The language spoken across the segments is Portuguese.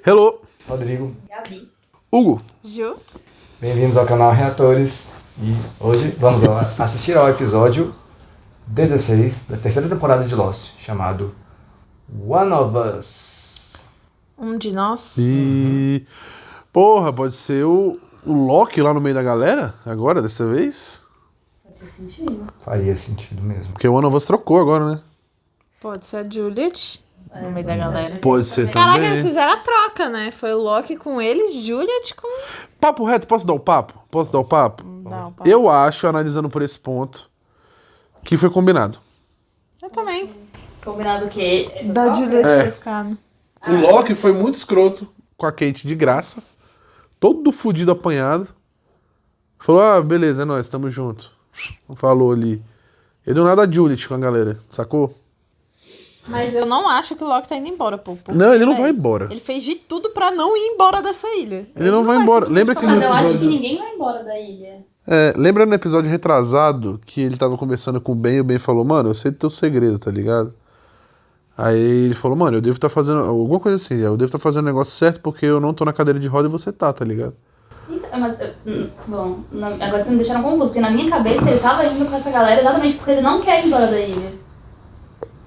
Hello. Rodrigo. Gabi. Hugo. Ju. Bem-vindos ao canal Reatores. E hoje vamos assistir ao episódio 16 da terceira temporada de Lost, chamado One of Us. Um de nós. E... Porra, pode ser o Loki lá no meio da galera? Agora, dessa vez? Faz sentido. Faria sentido mesmo. Porque o One of Us trocou agora, né? Pode ser a Juliet no meio da galera. Pode ser Caraca, também. eles fizeram a troca, né? Foi o Loki com eles, Juliet com... Papo reto, posso dar o papo? Não, pá. Eu acho, analisando por esse ponto, que foi combinado. Eu também. Combinado o quê? Essa Da troca? Juliet É. ter ficado. O Loki foi muito escroto com a Kate de graça. Todo fudido, apanhado. Falou, ah, beleza, é nóis, tamo junto. Falou ali. Ele deu nada a Juliet com a galera, sacou? Mas eu não acho que o Loki tá indo embora, pô. Porque, Não, ele não velho, vai embora. Ele fez de tudo pra não ir embora dessa ilha. Ele não vai embora. simplesmente Lembra que falar, Mas eu acho episódio- que ninguém vai embora da ilha. Lembra no episódio retrasado que ele tava conversando com o Ben e o Ben falou, mano, eu sei do teu segredo, tá ligado? Aí ele falou, mano, eu devo estar fazendo alguma coisa assim, eu devo estar fazendo o negócio certo porque eu não tô na cadeira de roda e você tá ligado? Então, mas, bom, agora vocês me deixaram confuso, porque na minha cabeça ele tava indo com essa galera exatamente porque ele não quer ir embora da ilha.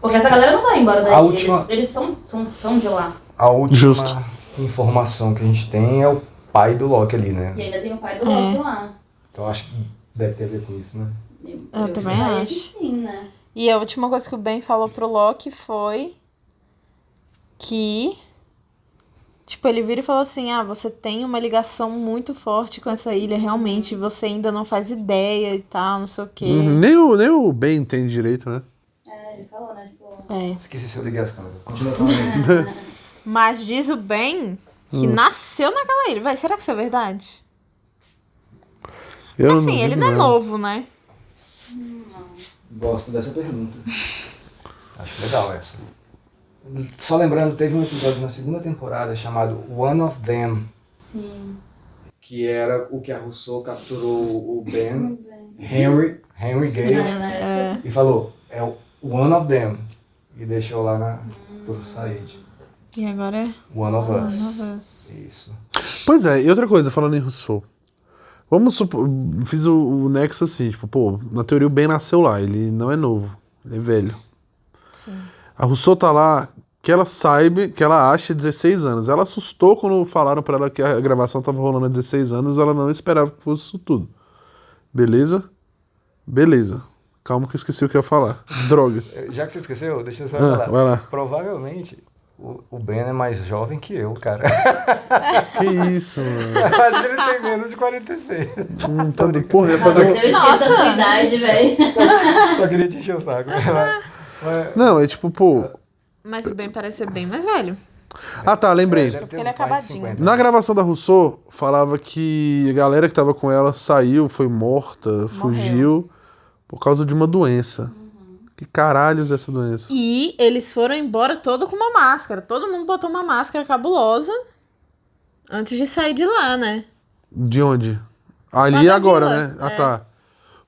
Porque essa galera não vai embora da A ilha, última- eles são de lá. A última Justo. informação que a gente tem é o pai do Loki ali, né? E ainda tem o pai do Loki lá. Então acho que deve ter a ver com isso, né? Eu também chutaria acho. que sim, né? E a última coisa que o Ben falou pro Loki foi que... Tipo, ele vira e falou assim, ah, você tem uma ligação muito forte com essa ilha, realmente, você ainda não faz ideia e tal, não sei o quê. Nem o Ben entende direito, né? É, ele falou, né? Tipo, É. Esqueci se eu liguei as câmeras. Continua falando. Mas diz o Ben que nasceu naquela ilha. Vai, será que isso é verdade? Eu Assim, ele não é duvido, novo, né? Gosto dessa pergunta. Acho legal essa. Só lembrando, teve um episódio na segunda temporada chamado One of Them, sim. que era o que a Rousseau capturou o Ben, Henry Gale, e falou, é o One of Them, e deixou lá pro Said. E agora é One of Us. One of Us. Isso. Pois é, e outra coisa, falando em Rousseau. Vamos supor, fiz o nexo assim, tipo, pô, na teoria o Ben nasceu lá, ele não é novo, ele é velho. Sim. A Rousseau tá lá, que ela saiba, que ela acha 16 anos. Ela assustou quando falaram pra ela que a gravação tava rolando há 16 anos, ela não esperava que fosse isso tudo. Beleza? Beleza. Calma que eu esqueci o que eu ia falar. Droga. Já que você esqueceu, deixa eu só Ah, falar. vai lá. Provavelmente o Ben é mais jovem que eu, cara. Que isso, mano. Acho que ele tem menos de 46. Porra, eu ia Nossa, fazer eu um... esqueço a sua idade, velho. Só queria te encher o saco. Mas- Não, é tipo, pô... Mas o Ben parece ser bem mais velho. Ah tá, lembrei. deve ter Porque ele é mais de acabadinho. 50. Na gravação da Rousseau, falava que a galera que tava com ela saiu, foi morta, fugiu por causa de uma doença. Que caralhos é essa doença? E eles foram embora todo com uma máscara. Todo mundo botou uma máscara cabulosa antes de sair de lá, né? De onde? Ali Lá e na agora, vila, né? Ah, é. Tá.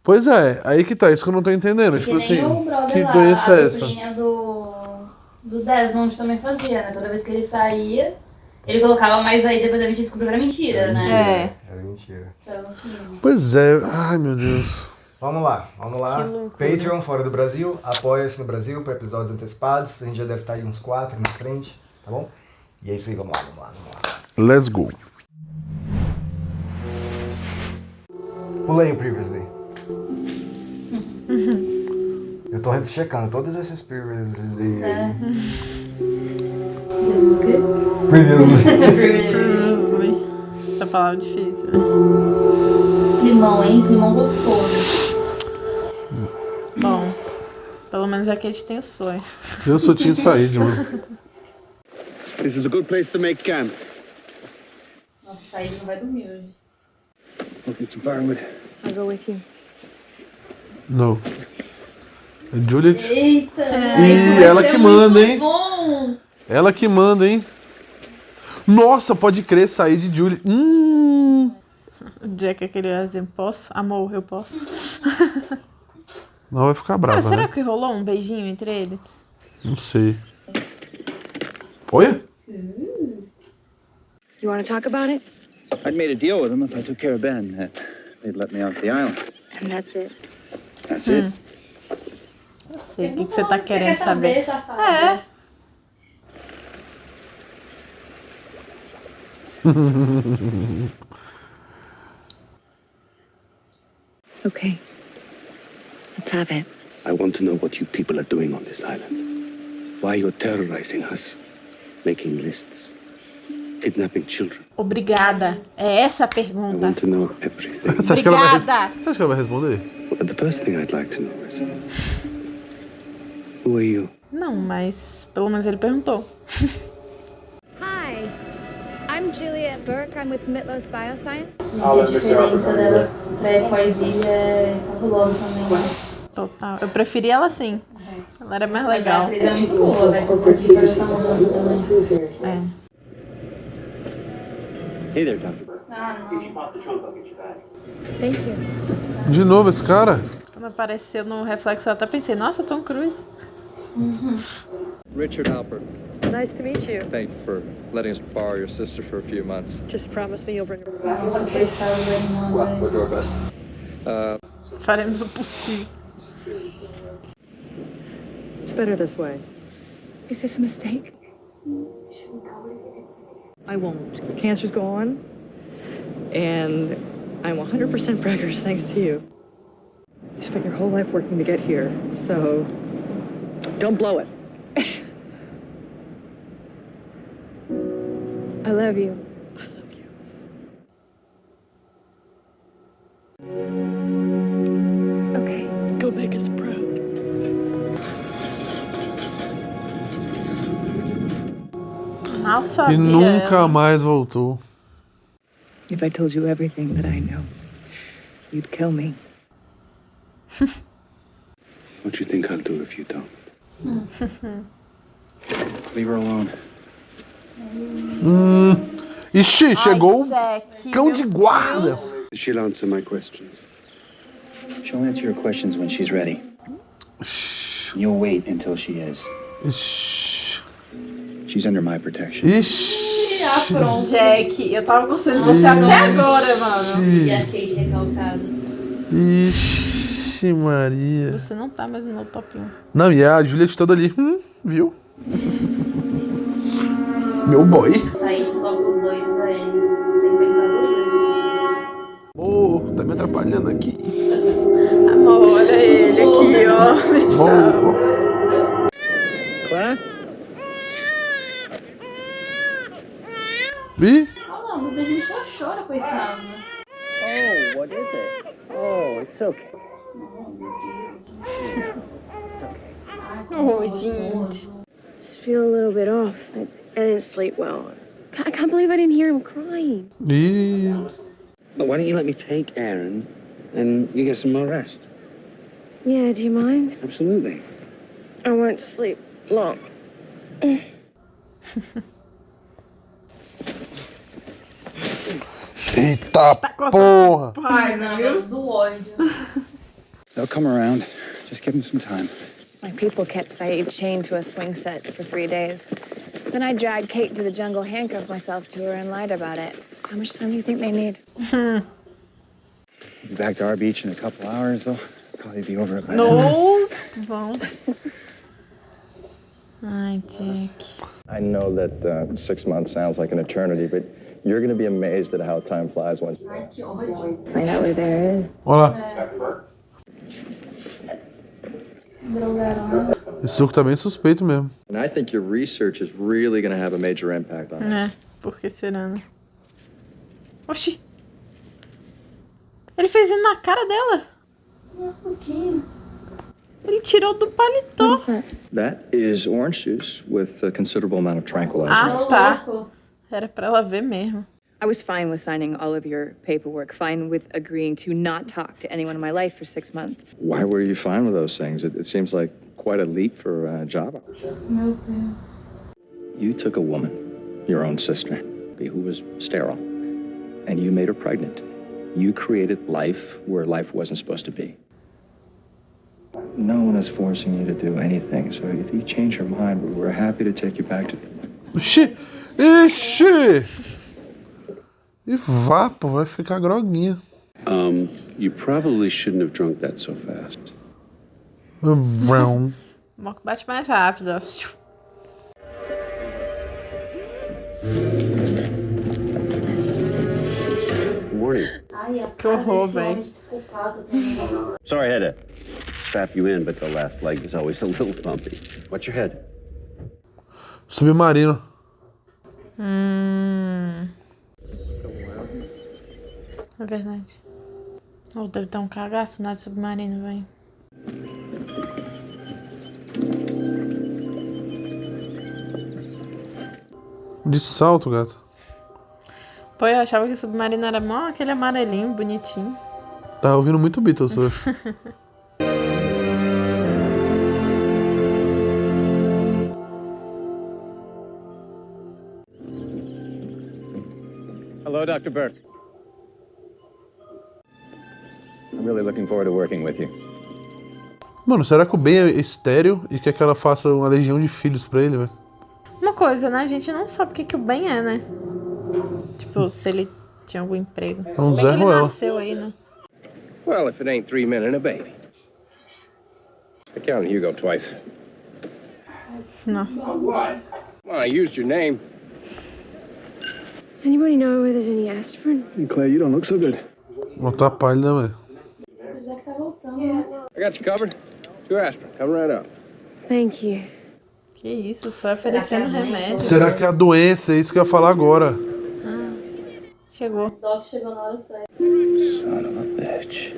Pois é, aí que tá, isso que eu não tô entendendo. Que Tipo nem assim, o brother que lá, doença a é essa? duplinha do Desmond também fazia, né? Toda vez que ele saía, ele colocava, mas aí depois a gente descobriu que era mentira, né? É. Era mentira. Então, assim... Pois é, ai meu Deus. Vamos lá. Que loucura. Patreon fora do Brasil, apoia-se no Brasil para episódios antecipados. A gente já deve estar aí uns 4 na frente, tá bom? E é isso aí, vamos lá. Let's go. Pula aí o Previously. Eu tô checando todos esses Previously. Previously. Essa palavra é difícil, né? Climão, hein? Climão gostoso. Bom, pelo menos aqui a gente tem o sonho. Eu só tinha saído, mano. This is a good place to make camp. Nossa, sair não vai dormir hoje. Look, get some firewood. I'll go with you. Não. É Juliet? Eita! Ih, ela que manda, hein? Bom! Ela que manda, hein? Nossa, pode crer, sair de Juliet. O Jack é aquele exemplo, posso? Amor, eu posso? Não vai ficar brava, Cara, será né? que rolou um beijinho entre eles? Não sei. Olha? You want to talk about it? I'd made a deal with them if I took care of Ben, that they'd let me off the island. And that's it. That's it. Eu sei o que você tá querendo quer saber, saber. safado? É. Okay. Let's have it. I want to know what you people are doing on this island. Why you're terrorizing us, making lists, kidnapping children. Obrigada. É essa a I pergunta. want to know everything. Você acha que ela vai Obrigada. Você acha que ela vai responder? But the first thing I'd like to know is, who are you? Não, mas pelo menos ele perguntou. Hi, I'm Juliet Burke. I'm with Mitlos Bioscience. A diferença dela pra poesia é fabulosa também, né? Total. Eu preferi ela assim. Ela era mais Mas a legal. atriz é muito boa, né? Pra conseguir fazer essa mudança também. É. Hey there, Doctor. Ah, não. Thank you. De novo esse cara? Quando apareceu no reflexo, eu até pensei, nossa, Tom Cruise. Richard Halpert. Nice to meet you. Thank you for letting us borrow your sister for a few months. Just promise me you'll bring her. Nossa, que estava animada. We'll do our best. Faremos o possível. It's better this way. Is this a mistake? I won't. Cancers go on. And I'm 100% preggers thanks to you. You spent your whole life working to get here, so don't blow it. I love you. I love you. Okay. Go make us proud. Mal sabia. E nunca ela. mais voltou. If I told you everything that I know, you'd kill me. What do you think I'll do if you don't? Leave her alone. Ixi, chegou o Jack, cão meu de guarda. Deus. She'll answer my questions. She'll answer your questions when she's ready. You'll wait until she is. Ixi. She's under my protection. Ixi. Ah, pronto. Jack, eu tava gostando de você até agora, mano. E a Kate recalcada. Ixi, Maria. Você não tá mais no meu top 1. Não, e a Juliet toda ali. Viu? Meu boy. Sair só com os dois aí, sem pensar duas vezes. Oh, tá me atrapalhando aqui. Amor, olha ele aqui, ó. Oh. Clara? Ih, Olha lá, o bebezinho só chora, coitado. Oh, what is it? Oh, it's okay. Oh, gente. Just feel a little bit off. I didn't sleep well. I can't believe I didn't hear him crying. ih. Well, why don't you let me take Aaron and you get some more rest? Yeah, do you mind? Absolutely. I won't sleep long. Eita porra. Ai, não, mas do ódio. They'll come around. Just give them some time. My people kept Saeed chained to a swing set for 3 days. Then I dragged Kate to the jungle, handcuffed myself to her, and lied about it. How much time do you think they need? We'll be back to our beach in a couple hours. They'll probably be over it by then. No. Bom. Ai, Jack. I know that 6 months sounds like an eternity, but you're going to be amazed at how time flies once. Ai, que ódio. Find out where there is. Olha lá. Drogaram. Esse suco tá bem suspeito mesmo. And I think your research is really going to have a major impact on us. É, por que será, né? Oxi. Ele fez isso na cara dela. Nossa, que... Ele tirou do paletó. That is orange juice with a considerable amount of tranquilizer. Ah, Ô, tá. louco. Era pra ela ver mesmo. I was fine with signing all of your paperwork, fine with agreeing to not talk to anyone in my life for 6 months. Why were you fine with those things? It seems like quite a leap for a job opportunity. Meu Deus. You took a woman, your own sister, who was sterile, and you made her pregnant. You created life where life wasn't supposed to be. No one is forcing you to do anything, so if you change your mind, we're happy to take you back to... Ixi. Ixi. E vá, pô, vai ficar groguinha. You probably shouldn't have drunk that so fast. Vrão. O moco bate mais rápido, ó. Good morning. Ai, a Que cara horror, desse véi. homem psicopata também. Sorry I had to strap you in, but the last leg is always a little bumpy. What's your head? Submarino. É verdade. Ou deve dar um cagaço na de submarino, velho. De salto, gato. Pô, eu achava que o submarino era mó aquele amarelinho, bonitinho. Tá ouvindo muito Beatles hoje. Hello, Dr. Burke. I'm really looking forward to working with you. Mano, será que o Ben é estéreo e quer que ela faça uma legião de filhos pra ele, velho? Uma coisa, né? A gente não sabe o que o Ben é, né? Tipo, se ele tinha algum emprego. É um Se bem Zé que ele Ruela. nasceu aí, né? Well, if it ain't 3 men and a baby. I counted Hugo twice. Não. Well, I used your name. Does anybody know where there's any aspirin? Claire, you don't look so good. Não tá pálida, velho. Já que tá voltando, né? I got you covered. 2 aspirin. Come right up. Thank you. Que isso, só oferecendo remédio. Será que é a doença? É isso que eu ia falar agora. Chegou. O Doc chegou na hora certa. Son of a bitch.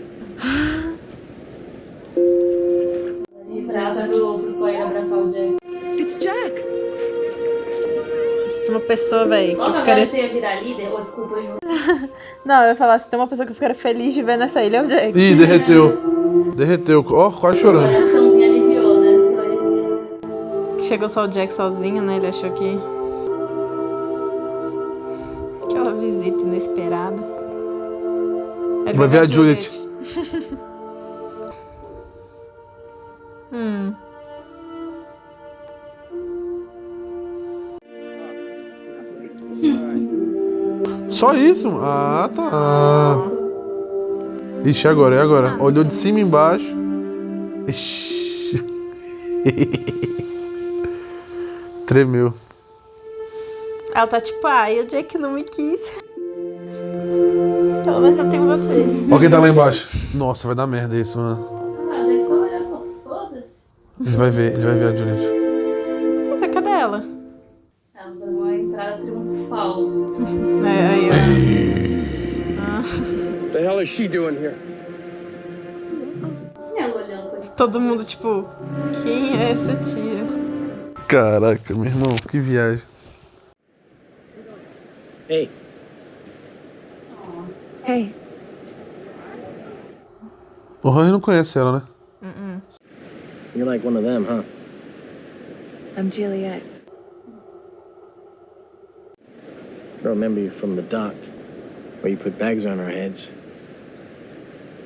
E braça pro Sawyer abraçar o Jack. It's Jack! Se tem uma pessoa, velho, que Logo agora ficaria... você ia virar líder? Ou desculpa, eu juro. Não, eu ia falar, se tem uma pessoa que ficaria feliz de ver nessa ilha, é o Jake. Ih, derreteu. Derreteu. Ó, quase chorando. A coraçãozinho aliviou, né? Sawyer. Chegou só o Jack sozinho, né? Ele achou que... Aquela visita inesperada. Ele Vai ver a Juliet. Só isso? Ah, tá. Ixi, agora, é agora. Olhou de cima e embaixo. Ixi. Tremeu. Ela tá tipo, ai, o Jake não me quis. Pelo menos eu tenho você. Olha quem tá lá embaixo. Nossa, vai dar merda isso, mano. Ah, o Jack só olhou e falou, foda-se. Ele vai ver a Juliet. Pois é, cadê ela? Ela deu uma entrada triunfal. É, aí, ó. What the hell is she doing here? E ela olhando pra Todo mundo, tipo, quem é essa tia? Caraca, meu irmão, que viagem. Hey, Hey, O Rani não conhece ela, né? you're like one of them, huh? I'm Juliet. I remember you from the dock, where you put bags on our heads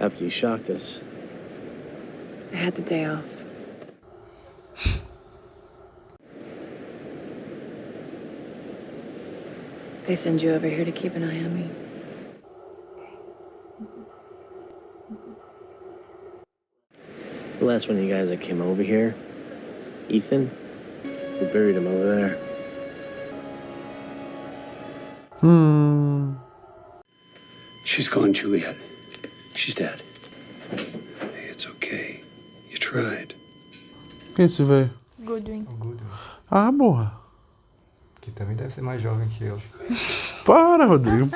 after you shocked us. I had the day off. They send you over here to keep an eye on me. The last one of you guys that came over here, Ethan, we buried him over there. She's gone, Juliet. She's dead. Hey, it's okay. You tried. Quem é esse velho? Goodwin. O Goodwin, Ah, porra. que também deve ser mais jovem que eu. Para, Rodrigo.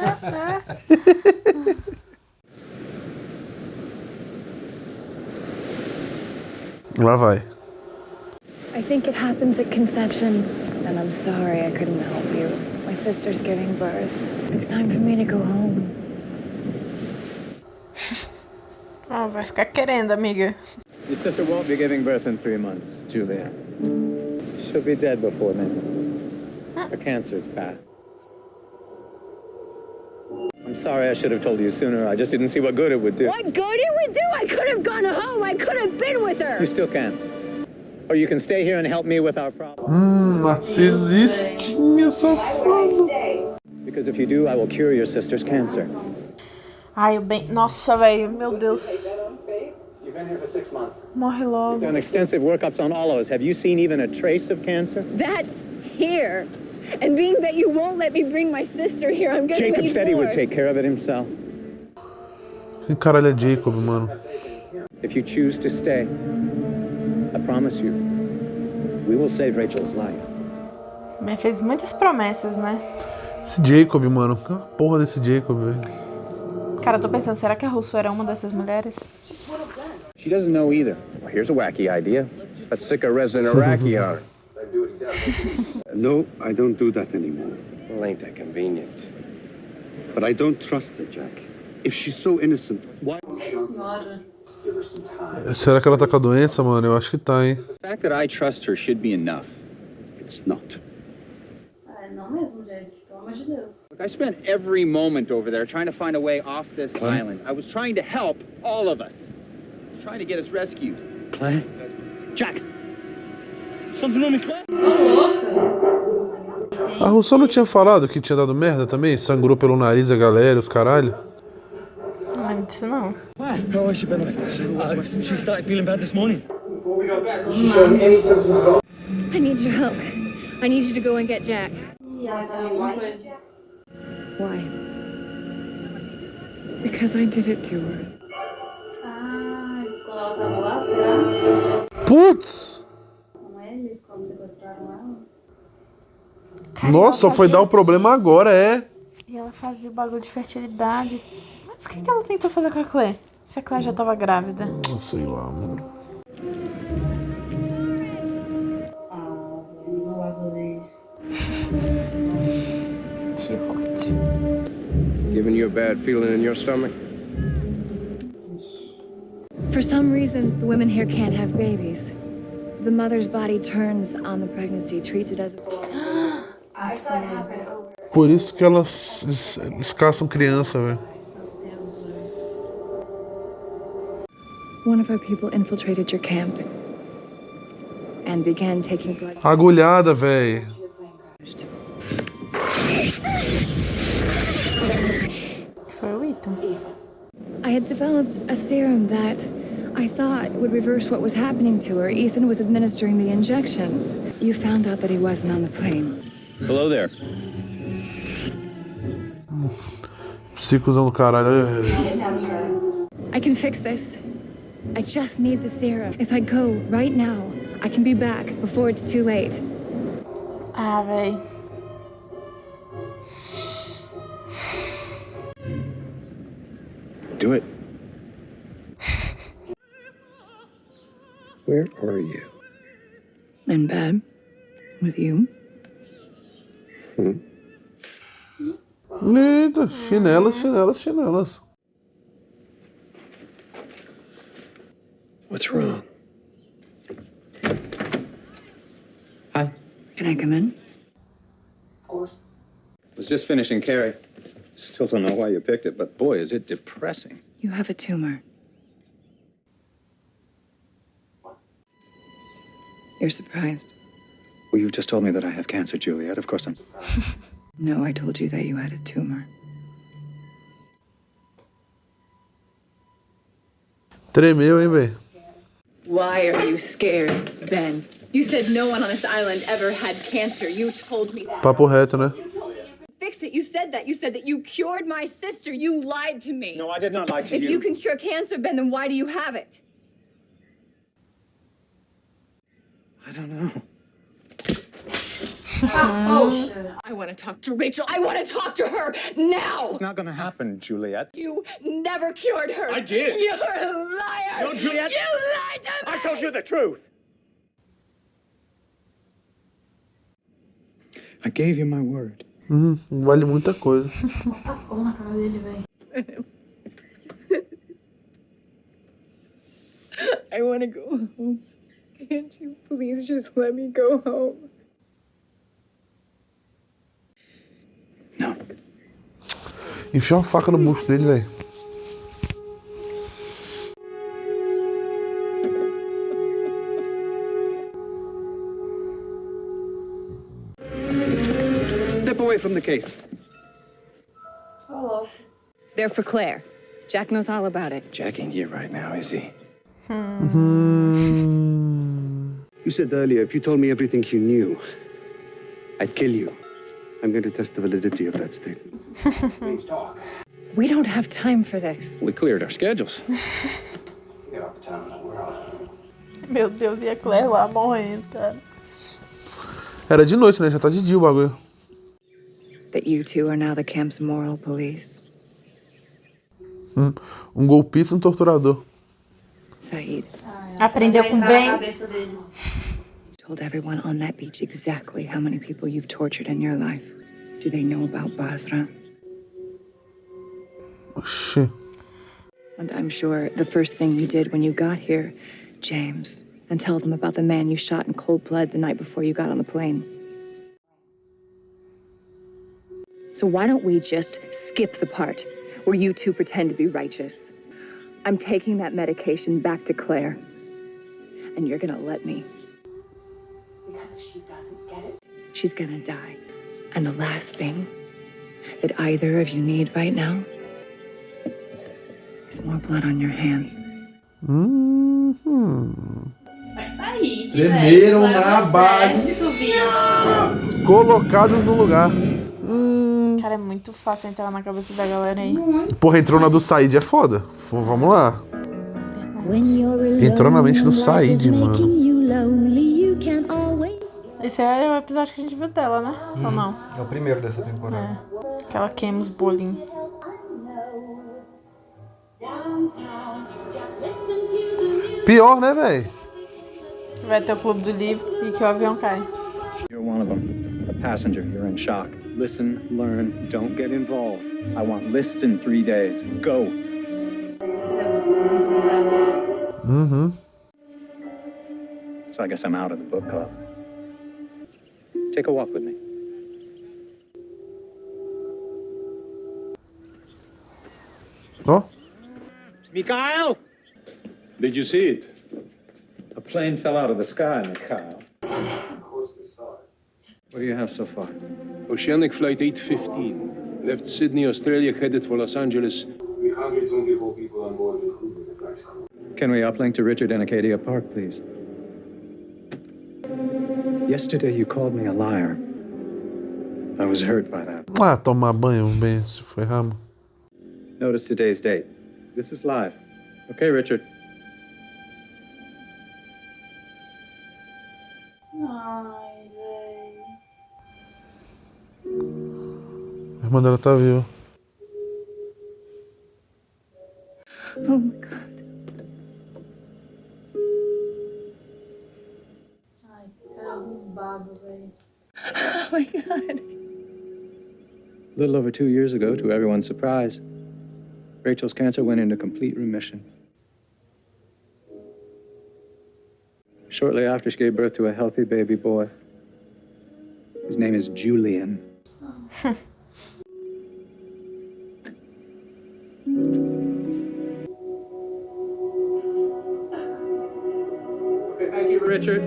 Lá vai. I think it happens at conception. And I'm sorry I couldn't help you. My sister's giving birth. It's time for me to go home. Ó, vai ficar querendo, amiga. Your sister won't be giving birth in 3 months, Julia. She'll be dead before then. Her cancer's back. I'm sorry I should have told you sooner. I just didn't see what good it would do. What good it would do? I could have gone home. I could have been with her. You still can. Or you can stay here and help me with our problem. Narcisistinha safada. You because if you do, I will cure your sister's cancer. Ai, o Ben. Nossa, velho, meu Deus. You've been here for 6 months. Morre logo. Done extensive workups on all of us. Have you seen even a trace of cancer? That's here. And being that you won't let me bring my sister here, I'm gonna Jacob leave said he would more. take care of it himself. Que caralho é Jacob, mano? If you choose to stay, I promise you, we will save Rachel's life. Ben fez muitas promessas, né? Esse Jacob, mano. Que porra desse Jacob, velho. Cara, eu tô pensando, será que a Russo era uma dessas mulheres? She doesn't know either. Well, here's a wacky idea. Let's sick a resident Iraqi on her. No, I don't do that anymore. Well, ain't that convenient? But I don't trust her, Jack. If she's so innocent, why? Será que ela tá com a doença, mano? Eu acho que tá, hein? The fact that I trust her should be enough. It's not. Não mesmo, Jack. Pelo amor de Deus. Look, I spent every moment over there trying to find a way off this island. I was trying to help all of us. I was trying to get us rescued. Claire? Jack! Something on me, Claire? A Russo não tinha falado que tinha dado merda também? Sangrou pelo nariz a galera, os caralho? Não lembro disso, não. How has she been like this? She started feeling bad this morning. She showed any symptoms at all? I need your help. I need you to go and get Jack. Ih, ela sabe alguma coisa. Why? Because I did it to her. Ah, quando ela tava lá, será? Putz! Não é eles quando sequestraram ela? Cara, Nossa, só ela foi fazia- dar o problema agora, é. E ela fazia o bagulho de fertilidade. Mas o que ela tentou fazer com a Claire? Se a Claire já tava grávida. Não sei lá, mano. Ah, velho, não vai fazer isso. Que ótimo. Giving you a bad feeling in your stomach? For some reason, the women here can't have babies. The mother's body turns on the pregnancy, treats it as a... Por isso que eles caçam criança, velho. One of our people infiltrated your camp and began taking blood. Agulhada, velho. Foi o Ethan. I had developed a serum that I thought would reverse what was happening to her. Ethan was administering the injections. You found out that he wasn't on the plane. Hello there. Psicozão do caralho. I can fix this. I just need the serum. If I go right now, I can be back before it's too late. Ah, véi. Do it. Where are you? In bed with you. Eita, chinelas, chinelas, chinelas. What's wrong? Hi. Can I come in? Of course. Was just finishing Carrie. Still don't know why you picked it, but boy, is it depressing. You have a tumor. You're surprised. Well, you just told me that I have cancer, Juliet. Of course I'm surprised. No, I told you that you had a tumor. Tremeu, hein, velho? Why are you scared, Ben? You said no one on this island ever had cancer. You told me that. Papo reto, né? Fix it. You said that. You said that you cured my sister. You lied to me. No, I did not lie to If you can cure cancer, Ben, then why do you have it? I don't know. I want to talk to Rachel. I want to talk to her now. It's not gonna happen, Juliet. You never cured her. I did. You're a liar. No, Juliet. You lied to me. I told you the truth. I gave you my word. Vale muita coisa. Tacou na cara dele, velho. I want to go home. Can't you please just let me go home? No. Enfiar uma faca no bucho dele, velho. Step away from the case. louco. They're for Claire. Jack knows all about it. Jack ain't here right now, is he? You said earlier, if you told me everything you knew, I'd kill you. I'm going to test the validity of that statement. Please talk. We don't have time for this. We cleared our schedules. Get off the time in the world. Meu Deus, e a Claire lá morrendo, cara. Era de noite, né? Já tá de dia o bagulho. That you two are now the camp's moral police. Um golpista e um torturador. Saeed. Aprendeu com Entrar bem. na cabeça deles. Told everyone on that beach exactly how many people you've tortured in your life. Do they know about Basra? Oxi. And I'm sure the first thing you did when you got here, James, and tell them about the man you shot in cold blood the night before you got on the plane. So why don't we just skip the part where you two pretend to be righteous? I'm taking that medication back to Claire, and you're gonna let me. Because if she doesn't get it, she's gonna die. And the last thing that either of you need right now is more blood on your hands. Vai sair, Tremeram velho. na base. Exército, bicho. Colocados no lugar. Cara, é muito fácil entrar na cabeça da galera aí. Porra, entrou na do Said é foda. Vamos lá. Entrou na mente do Said, mano. Esse é o episódio que a gente viu dela, né? Ou não? É o primeiro dessa temporada. Que ela queima os bolinhos. Pior, né, velho? Vai ter o clube do livro e que o avião cai. You're one of them. A passenger. You're in shock. Listen, learn, don't get involved. I want lists in 3 days. Go. So I guess I'm out of the book club. Take a walk with me. Ó. Mikhail! Did you see it? A plane fell out of the sky, Mikhail. Of course we saw it. What do you have so far? Oceanic Flight 815 left Sydney, Australia, headed for Los Angeles. 324 people on board, including the flight crew. Can we uplink to Richard in Acadia Park, please? Yesterday you called me a liar. I was hurt by that. Ah, tomar banho, bem, se foi ramo. Notice today's date. This is live. Okay, Richard. Ai, velho. A irmã dela tá viva. Oh my God. Ai, que cara arrombado, velho. Oh my God. A little over 2 years ago, to everyone's surprise, Rachel's cancer went into complete remission. Shortly after, she gave birth to a healthy baby boy. His name is Julian. Okay, thank you, Richard.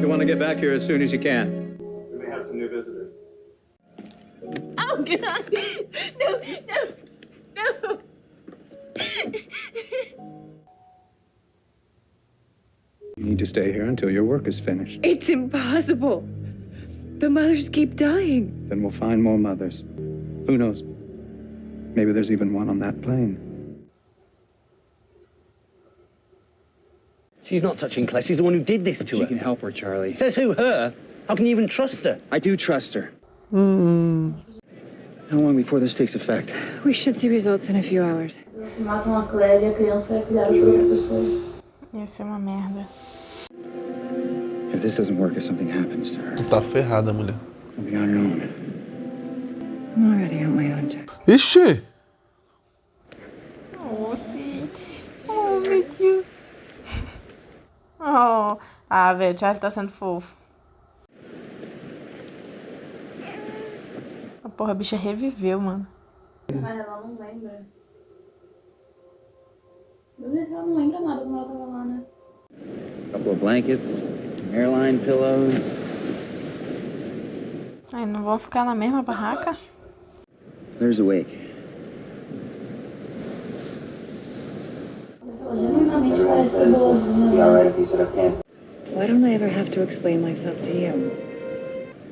You want to get back here as soon as you can. We may have some new visitors. Oh God! No, no, no! You need to stay here until your work is finished. It's impossible. The mothers keep dying. Then we'll find more mothers. Who knows? Maybe there's even one on that plane. She's not touching Claire. She's the one who did this to her. She can help her, Charlie. Says who, her? How can you even trust her? I do trust her. How long before this takes effect? We should see results in a few hours. Se matam a Claire e a criança é criada por outra pessoa. Ia ser uma merda. If this doesn't work, if something happens to her, Tu tá ferrada, mulher. you'll be on your own. I'm already on my own, Jack. Ixi! Oh, gente. Oh, meu Deus. Oh. Ah, velho, o Charlie tá sendo fofo. A porra, a bicha reviveu, mano. Mas ela não lembra. Eu vejo que ela não lembra nada quando ela tava lá, né? Couple of blankets, airline pillows. Ai, não vão ficar na mesma barraca? Claire's awake. Everyone says it'd be alright if he stood up cancer. Why don't I ever have to explain myself to you?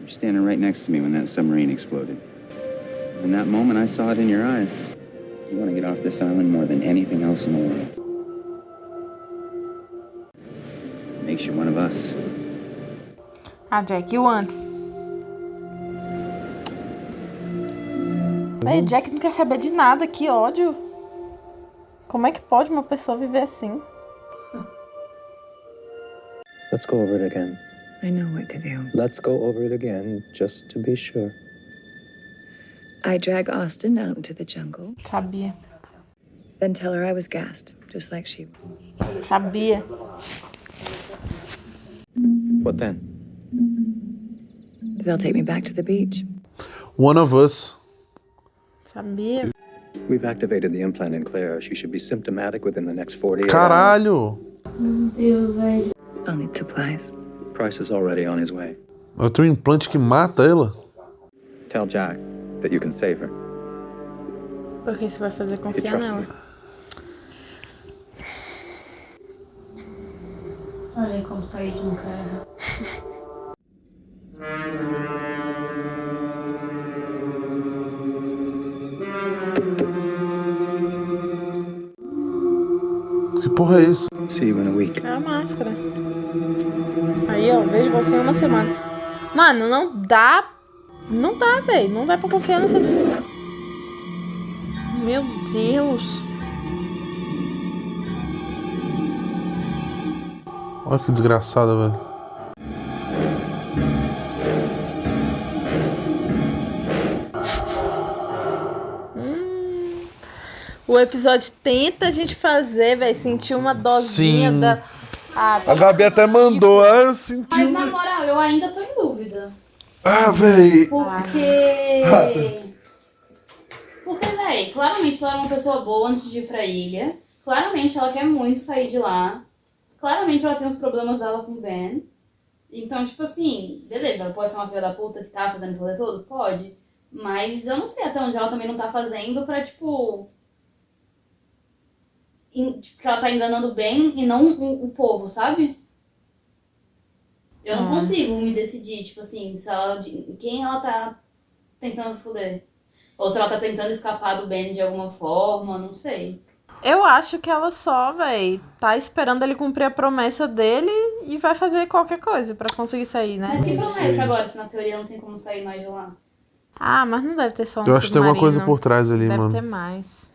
You're standing right next to me when that submarine exploded. In that moment, I saw it in your eyes. You want to get off this island more than anything else in the world. It makes you one of us. Ah, Jack, e o antes? Véi, Jack não quer saber de nada, que ódio. Como é que pode uma pessoa viver assim? Let's go over it again. I know what to do. Let's go over it again, just to be sure. I drag Austin out into the jungle, Sabia. then tell her I was gassed, just like she. Sabia. What then? They'll take me back to the beach. One of Us. Sabia. We've activated the implant in Claire. She should be symptomatic within the next 48 hours. Caralho! Meu Deus, velho. I'll need supplies. Price is already on his way. Ela tem um implante que mata ela. Tell Jack that you can save her. Porque isso vai fazer He confiar trusts nela. you. Olha aí como sair de um carro. Que porra é isso? See you in a week. É a máscara. Aí, ó, vejo você em uma semana. Mano, não dá. Não dá, velho. Não dá pra confiar nessas. Meu Deus. Olha que desgraçada, velho. O episódio tenta a gente fazer, velho. Sentir uma dosinha Sim. da. Ah, tá A Gabi até mandou, ah, eu senti. Mas na moral, eu ainda tô em dúvida. Ah, véi. Porque. Porque, véi, claramente ela é uma pessoa boa antes de ir pra ilha. Claramente ela quer muito sair de lá. Claramente ela tem os problemas dela com o Ben. Então, tipo assim, beleza, ela pode ser uma filha da puta que tá fazendo esse rolê todo? Pode. Mas eu não sei até onde ela também não tá fazendo pra, tipo. Que ela tá enganando bem e não o povo, sabe? Eu não consigo me decidir, tipo assim, se ela, quem ela tá tentando foder. Ou se ela tá tentando escapar do Ben de alguma forma, não sei. Eu acho que ela só, véi, tá esperando ele cumprir a promessa dele e vai fazer qualquer coisa pra conseguir sair, né? Mas que promessa agora, se na teoria não tem como sair mais de lá? Ah, mas não deve ter só um Eu acho que tem uma coisa submarino. por trás ali, Deve mano. ter mais.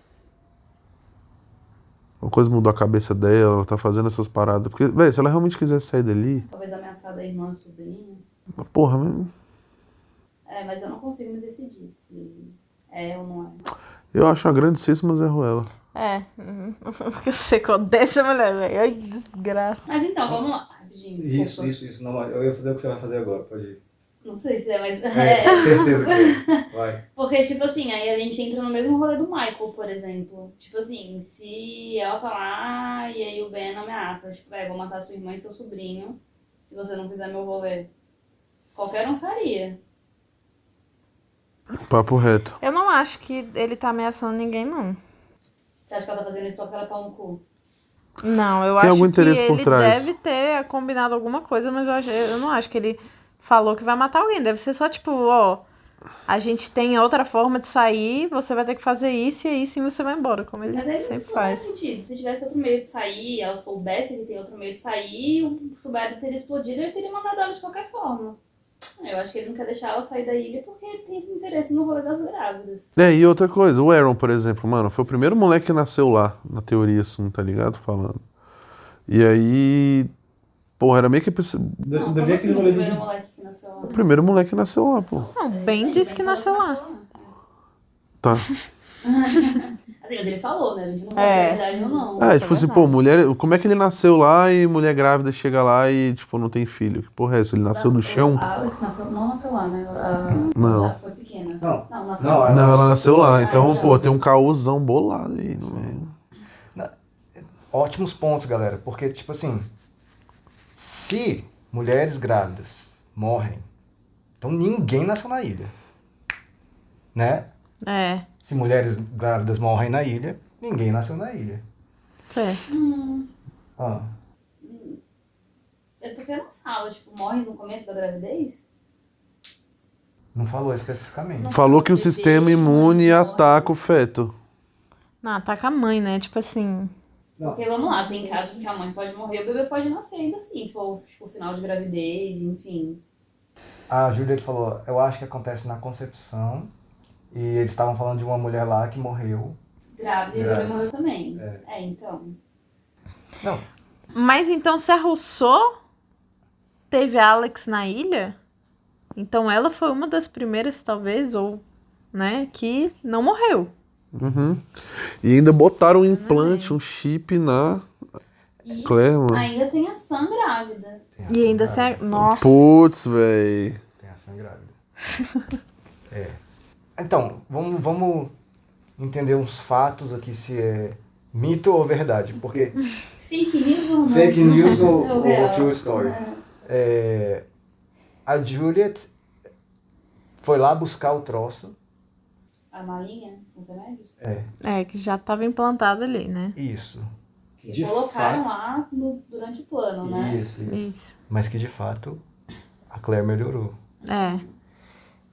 Uma coisa mudou a cabeça dela, ela tá fazendo essas paradas. Porque, velho, se ela realmente quiser sair dali. Talvez ameaçada a irmã, o sobrinho. Porra, mesmo. É, mas eu não consigo me decidir se é ou não é. Eu acho uma grandíssima Zé Ruela. É. Eu sei que eu odeio essa mulher, velho. Ai, desgraça. Mas então, vamos lá. Rapidinho, desculpa. Isso. Não, eu ia fazer o que você vai fazer agora, pode ir. Não sei se é, mas... Certeza que é. Vai. Porque, tipo assim, aí a gente entra no mesmo rolê do Michael, por exemplo. Tipo assim, se ela tá lá e aí o Ben ameaça, tipo, vou matar sua irmã e seu sobrinho se você não fizer meu rolê. Qualquer um faria. Papo reto. Eu não acho que ele tá ameaçando ninguém, não. Você acha que ela tá fazendo isso só pra ela pau no cu? Não, eu Tem acho algum que interesse por ele trás. deve ter combinado alguma coisa, mas eu não acho que ele falou que vai matar alguém. Deve ser só tipo, ó, a gente tem outra forma de sair, você vai ter que fazer isso e aí sim você vai embora, como ele Mas aí sempre isso não faz faz. sentido. Se tivesse outro meio de sair, ela soubesse que tem outro meio de sair, o submarino teria explodido e ele teria mandado ela de qualquer forma. Eu acho que ele não quer deixar ela sair da ilha porque ele tem esse interesse no rolê das grávidas. É, e outra coisa, o Aaron, por exemplo, mano, foi o primeiro moleque que nasceu lá, na teoria, assim, tá ligado? Falando. E aí. Porra, era meio que. Não, como assim, o primeiro moleque que nasceu lá? O primeiro moleque que nasceu lá, pô. Não, bem disse que nasceu lá. Tá. Assim, mas ele falou, né? A gente não sabe se é verdade ou não. É, tipo assim, pô, mulher. Como é que ele nasceu lá e mulher grávida chega lá e, tipo, não tem filho? Que porra é essa? Ele nasceu do chão? A Alex não nasceu lá, né? Não. Ela foi pequena. Não, nasceu Não, ela nasceu lá. Então, então. pô, tem um caôzão bolado aí no meio. Ótimos pontos, galera, porque, tipo assim, se mulheres grávidas morrem, então ninguém nasceu na ilha, né? É. Se mulheres grávidas morrem na ilha, ninguém nasceu na ilha. Certo. Ah, É porque não fala, tipo, morre no começo da gravidez? não falou especificamente. Falou que o sistema imune ataca o feto. Não, ataca a mãe, né? Tipo assim. Porque vamos lá, tem casos que a mãe pode morrer, o bebê pode nascer ainda assim, se for tipo, final de gravidez, enfim. A Juliette falou, eu acho que acontece na concepção. E eles estavam falando de uma mulher lá que morreu. Grávida e o bebê morreu também. Então. Não. Mas então se a Rousseau teve a Alex na ilha, então ela foi uma das primeiras, talvez, ou, né, que não morreu. Uhum. E ainda botaram um implante, um chip na E Claire, mano. ainda tem a Sam grávida. E ainda se... Nossa. Putz, véi. Tem a Sam grávida. Então, vamos entender uns fatos aqui se é mito ou verdade. Porque Fake news ou não? fake news ou real. true story. A Juliette foi lá buscar o troço. A malinha com os remédios? É, que já estava implantado ali, né? Isso. Que colocaram lá durante o plano, né? Isso. Mas que de fato a Claire melhorou. É.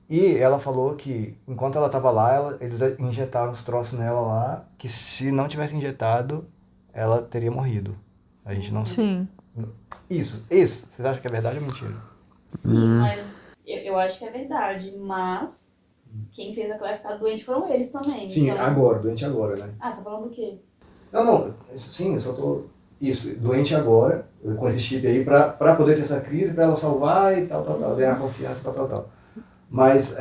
E ela falou que enquanto ela estava lá, eles injetaram os troços nela lá, que se não tivesse injetado, ela teria morrido. A gente não Sim. Isso. Vocês acham que é verdade ou mentira? Sim, mas eu acho que é verdade. Mas quem fez a Claire ficar doente foram eles também. Sim, então... agora, doente agora, né? Ah, você tá falando do quê? Não, sim, eu só tô... Isso, doente agora, com esse chip aí, pra poder ter essa crise, pra ela salvar e tal, ganhar confiança, tal. Mas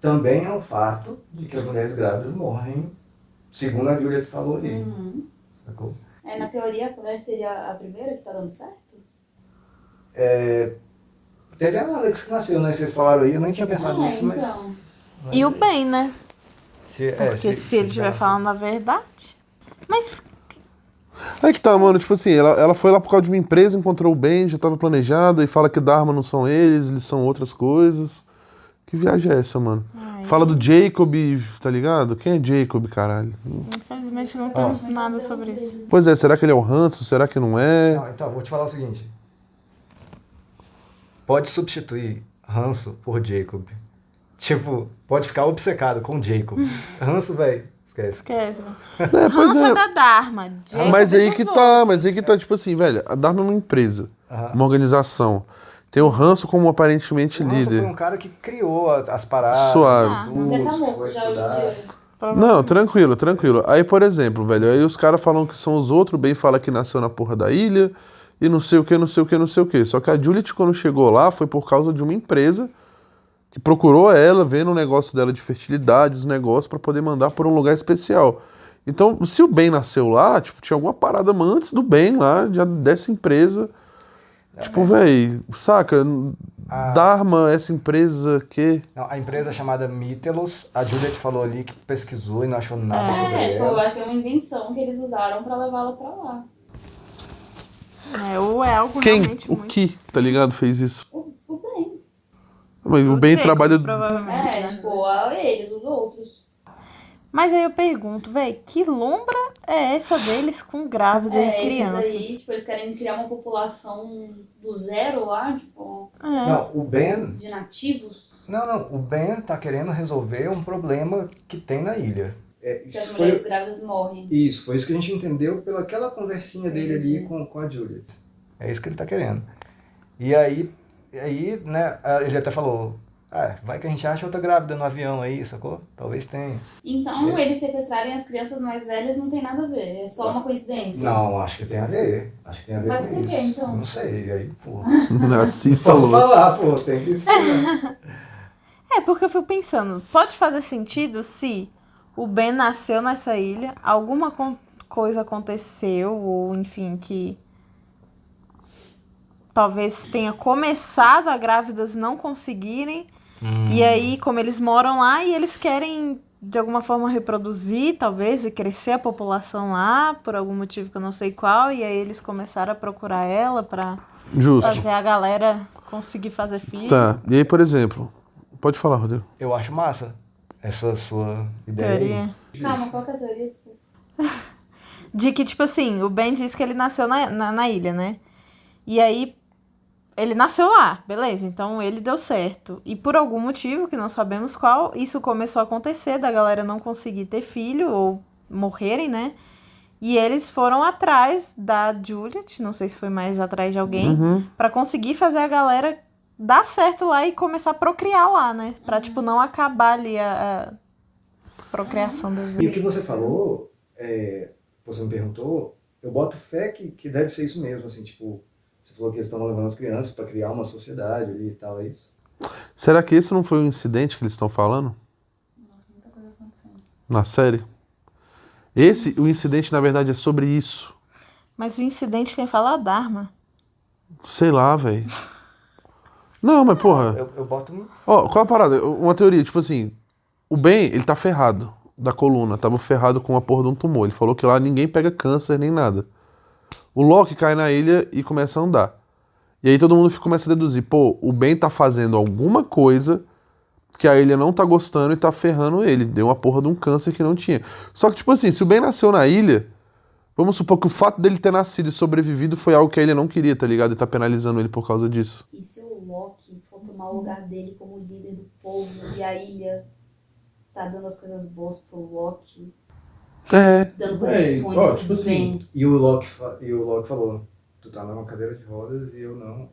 também é um fato de que as mulheres grávidas morrem, segundo a Juliette falou ali. Sacou? Na teoria, a Claire seria a primeira que tá dando certo? Teve a Alex que nasceu, né? Vocês falaram aí, eu nem tinha pensado nisso, mas... Então. E o bem, né? Porque se ele estiver falando a verdade. Mas É que tá, mano, tipo assim, ela foi lá por causa de uma empresa, encontrou o Ben, já tava planejado, e fala que Dharma não são eles são outras coisas. Que viagem é essa, mano? Fala do Jacob, tá ligado? Quem é Jacob, caralho? infelizmente não temos nada sobre isso. Pois é, será que ele é o Hanso? Será que não é? Não, então, vou te falar o seguinte. Pode substituir Hanso por Jacob. Tipo, pode ficar obcecado com Jacob. Hanso, velho, esquece. Né? Hanso é da Dharma. Jacob Mas aí dos que tá, outros. mas aí que tá, tipo assim, velho, a Dharma é uma empresa, uma organização. Tem o Hanso como aparentemente O Hanso líder. foi um cara que criou as paradas. Suave. Você tá morto já hoje em dia. Não, tranquilo. Aí, por exemplo, velho, aí os caras falam que são os outros, o Ben fala que nasceu na porra da ilha, e não sei o que. Só que a Juliette, quando chegou lá, foi por causa de uma empresa que procurou ela, vendo o negócio dela de fertilidade, os negócios, pra poder mandar por um lugar especial. Então, se o Ben nasceu lá, tipo, tinha alguma parada antes do Ben lá, dessa empresa. Tipo, velho, saca? Dharma, essa empresa que... Não, a empresa chamada Mytelos, a Juliette falou ali que pesquisou e não achou nada sobre Tipo, eu ela. acho que é uma invenção que eles usaram pra levá-la pra lá. Ou é algo Quem? realmente O que, tá ligado, fez isso? O bem. Mas o Ben Jacob, trabalha... provavelmente, né? Tipo, eles, os outros. Mas aí eu pergunto, velho, que lombra é essa deles com grávida e criança? Esses aí, tipo, eles querem criar uma população do zero lá, tipo... Não, o Ben... De nativos. Não, o Ben tá querendo resolver um problema que tem na ilha. Que as mulheres grávidas morrem. Isso, foi isso que a gente entendeu pelaquela conversinha dele ali com a Juliette. É isso que ele tá querendo. E aí, né, ele até falou, vai que a gente acha outra grávida no avião aí, sacou? Talvez tenha. Então, eles sequestrarem as crianças mais velhas não tem nada a ver, é só uma coincidência. Não, acho que tem a ver. Mas com por quê, isso. então? Não sei, aí, pô. Assista Posso louco. falar, pô, tem que explicar. Porque eu fico pensando, pode fazer sentido se o Ben nasceu nessa ilha, alguma coisa aconteceu, ou enfim, que talvez tenha começado a grávidas não conseguirem, e aí, como eles moram lá e eles querem de alguma forma reproduzir, talvez, e crescer a população lá, por algum motivo que eu não sei qual, e aí eles começaram a procurar ela pra fazer a galera conseguir fazer filho. Tá, e aí, por exemplo... Pode falar, Rodrigo. Eu acho massa essa sua ideia. Teoria. Calma, qual que é a teoria? Desculpa. De que, tipo assim, o Ben disse que ele nasceu na ilha, né? E aí, ele nasceu lá, beleza. Então, ele deu certo. E por algum motivo, que não sabemos qual, isso começou a acontecer, da galera não conseguir ter filho ou morrerem, né? E eles foram atrás da Juliet, não sei se foi mais atrás de alguém, pra conseguir fazer a galera dar certo lá e começar a procriar lá, né? Pra, tipo, não acabar ali a procriação das... E o que você falou, você me perguntou, eu boto fé que deve ser isso mesmo, assim, tipo, você falou que eles estão levando as crianças pra criar uma sociedade ali e tal, é isso? Será que esse não foi o incidente que eles estão falando? Muita coisa acontecendo. Na série? O incidente, na verdade, é sobre isso. Mas o incidente quem fala é a Dharma. Sei lá, velho. Não, mas porra... Eu boto... Ó, qual é a parada? Uma teoria, tipo assim, o Ben, ele tá ferrado da coluna, tava ferrado com a porra de um tumor. Ele falou que lá ninguém pega câncer nem nada. O Loki cai na ilha e começa a andar. E aí todo mundo começa a deduzir, pô, o Ben tá fazendo alguma coisa que a ilha não tá gostando e tá ferrando ele. Deu uma porra de um câncer que não tinha. Só que, tipo assim, se o Ben nasceu na ilha, vamos supor que o fato dele ter nascido e sobrevivido foi algo que a ilha não queria, tá ligado? E tá penalizando ele por causa disso. E se o Loki for tomar o lugar dele como líder do povo e a ilha tá dando as coisas boas pro Loki, dando coisas ruins tipo assim, e o Loki falou, tu tá numa cadeira de rodas e eu não...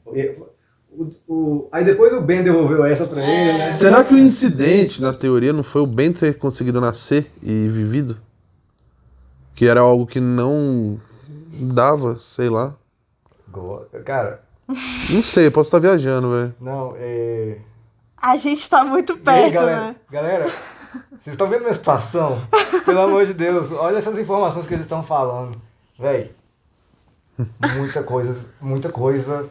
Aí depois o Ben devolveu essa pra ele, né? Será que o incidente, na teoria, não foi o Ben ter conseguido nascer e vivido? Que era algo que não dava, sei lá. Cara... Não sei, posso estar viajando, velho. Não, A gente tá muito perto, né? Galera, vocês estão vendo minha situação? Pelo amor de Deus, olha essas informações que eles estão falando. Véi, muita coisa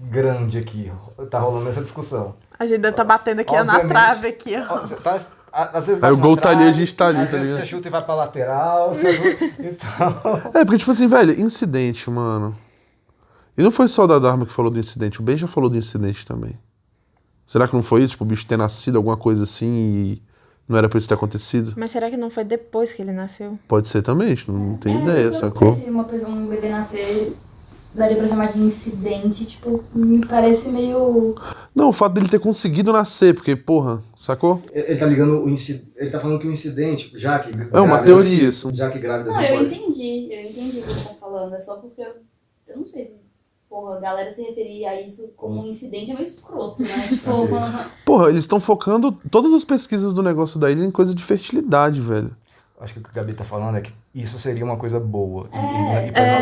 grande aqui. Tá rolando essa discussão. A gente deve tá batendo aqui na trave, aqui, ó. Às vezes aí o gol tá ali, a gente tá ali, às tá vezes ligado? você chuta e vai pra lateral, então... Porque, tipo assim, velho, incidente, mano. E não foi só da Dharma que falou do incidente, o Ben já falou do incidente também. Será que não foi isso? Tipo, o bicho ter nascido, alguma coisa assim, e não era pra isso ter acontecido? Mas será que não foi depois que ele nasceu? Pode ser também, a gente não tem ideia, sacou? Se um bebê nascer, daria pra chamar de incidente, tipo, me parece meio... Não, o fato dele ter conseguido nascer, porque, porra, sacou? Ele tá ligando ele tá falando que o incidente, já que... É uma teoria isso. Já que grávidas Não, não eu podem. entendi o que você tá falando, é só porque eu não sei se, porra, a galera se referir a isso como um incidente é meio escroto, né? Tipo, Porra, eles estão focando todas as pesquisas do negócio da ilha em coisa de fertilidade, velho. Acho que o que a Gabi tá falando é que isso seria uma coisa boa.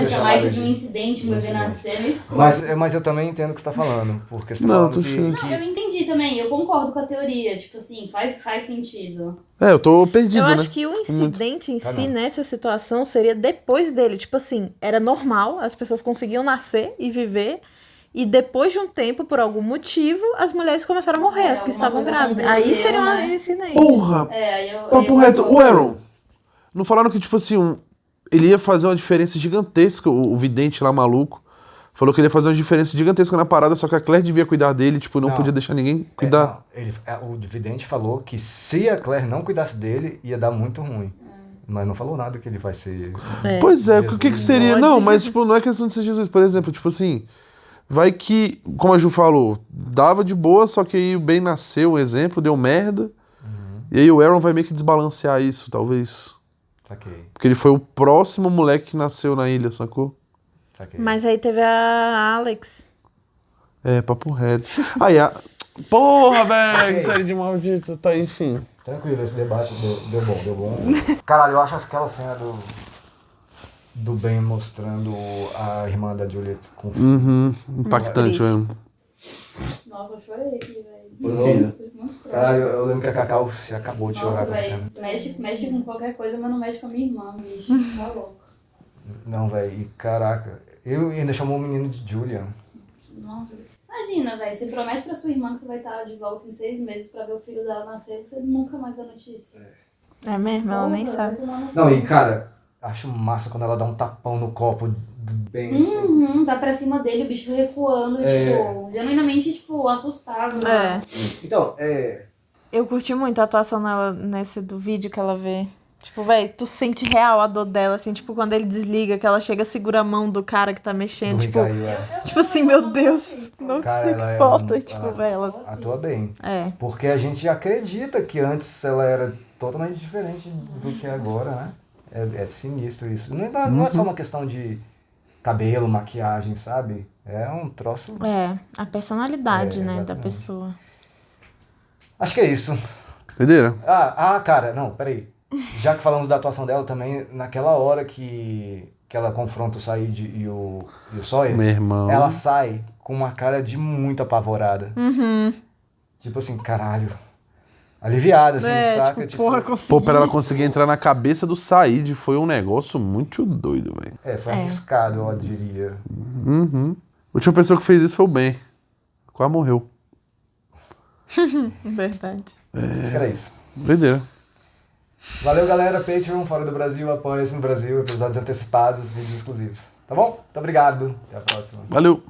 chamar isso de um incidente, um bebê nascer é meio escroto. Mas eu também entendo o que você tá falando, porque você tá Não, falando tô que... cheio. Não, eu entendi também, eu concordo com a teoria, tipo assim, faz sentido. Eu tô perdido, Eu né? acho que o incidente em si, nessa situação, seria depois dele. Tipo assim, era normal, as pessoas conseguiam nascer e viver, e depois de um tempo, por algum motivo, as mulheres começaram a morrer, as que estavam grávidas. Aí seria um incidente. Porra! Papo reto, o Aaron, não falaram que, tipo assim, ele ia fazer uma diferença gigantesca, o vidente lá maluco, falou que ele ia fazer uma diferença gigantesca na parada, só que a Claire devia cuidar dele, tipo, não podia deixar ninguém cuidar. O vidente falou que se a Claire não cuidasse dele, ia dar muito ruim. Mas não falou nada que ele vai ser... Pois é, o que seria? Não, mas, tipo, não é questão de ser Jesus, por exemplo, tipo assim, vai que, como a Ju falou, dava de boa, só que aí o Ben nasceu, um exemplo, deu merda, e aí o Aaron vai meio que desbalancear isso, talvez. Saquei. Porque ele foi o próximo moleque que nasceu na ilha, sacou? Saquei. Mas aí teve a Alex. Papo reto. Aí, porra, velho, que série de maldito, tá aí, enfim. Tranquilo, esse debate deu bom. Caralho, eu acho aquela cena do Ben mostrando a irmã da Juliet com... Impactante mesmo. Nossa, eu chorei aqui, velho. Caralho, eu lembro que a Cacau se acabou de chorar com essa cena. Mexe com qualquer coisa, mas não mexe com a minha irmã, bicho. Tá louco. Não, velho, e caraca. Eu ainda chamou o menino de Julian. Nossa. Imagina, velho, você promete pra sua irmã que você vai estar de volta em 6 meses pra ver o filho dela nascer, você nunca mais dá notícia. É mesmo? Ela nem sabe. Não, e cara, acho massa quando ela dá um tapão no copo do Ben, assim. Vai pra cima dele, o bicho recuando, tipo, genuinamente, tipo, assustado. Né? Então, Eu curti muito a atuação dela nesse do vídeo que ela vê. Tipo, velho, tu sente real a dor dela, assim, tipo, quando ele desliga, que ela chega, segura a mão do cara que tá mexendo, Do tipo... Mikhail, Tipo assim, meu Deus, não Cara, sei o ela que é falta, tipo, velho, ela... atua bem. É. Porque a gente acredita que antes ela era totalmente diferente do que é agora, né? É sinistro isso. Não é só uma questão de cabelo, maquiagem, sabe? É um troço... É, a personalidade, né, da exatamente. pessoa. Acho que é isso. Doideira. Cara, não, peraí. Já que falamos da atuação dela também, naquela hora que ela confronta o Said e o Sawyer, Meu irmão. ela sai com uma cara de muito apavorada. Uhum. Tipo assim, caralho. Aliviada, assim, saca? Tipo, porra, consegui. Pô, pra ela conseguir entrar na cabeça do Said foi um negócio muito doido, velho. Foi arriscado, eu diria. Uhum. A última pessoa que fez isso foi o Ben. Quase morreu. Verdade. Acho que era isso. Doideira. Valeu, galera. Patreon, fora do Brasil, apoia-se no Brasil, episódios antecipados, vídeos exclusivos. Tá bom? Muito obrigado. Até a próxima. Valeu.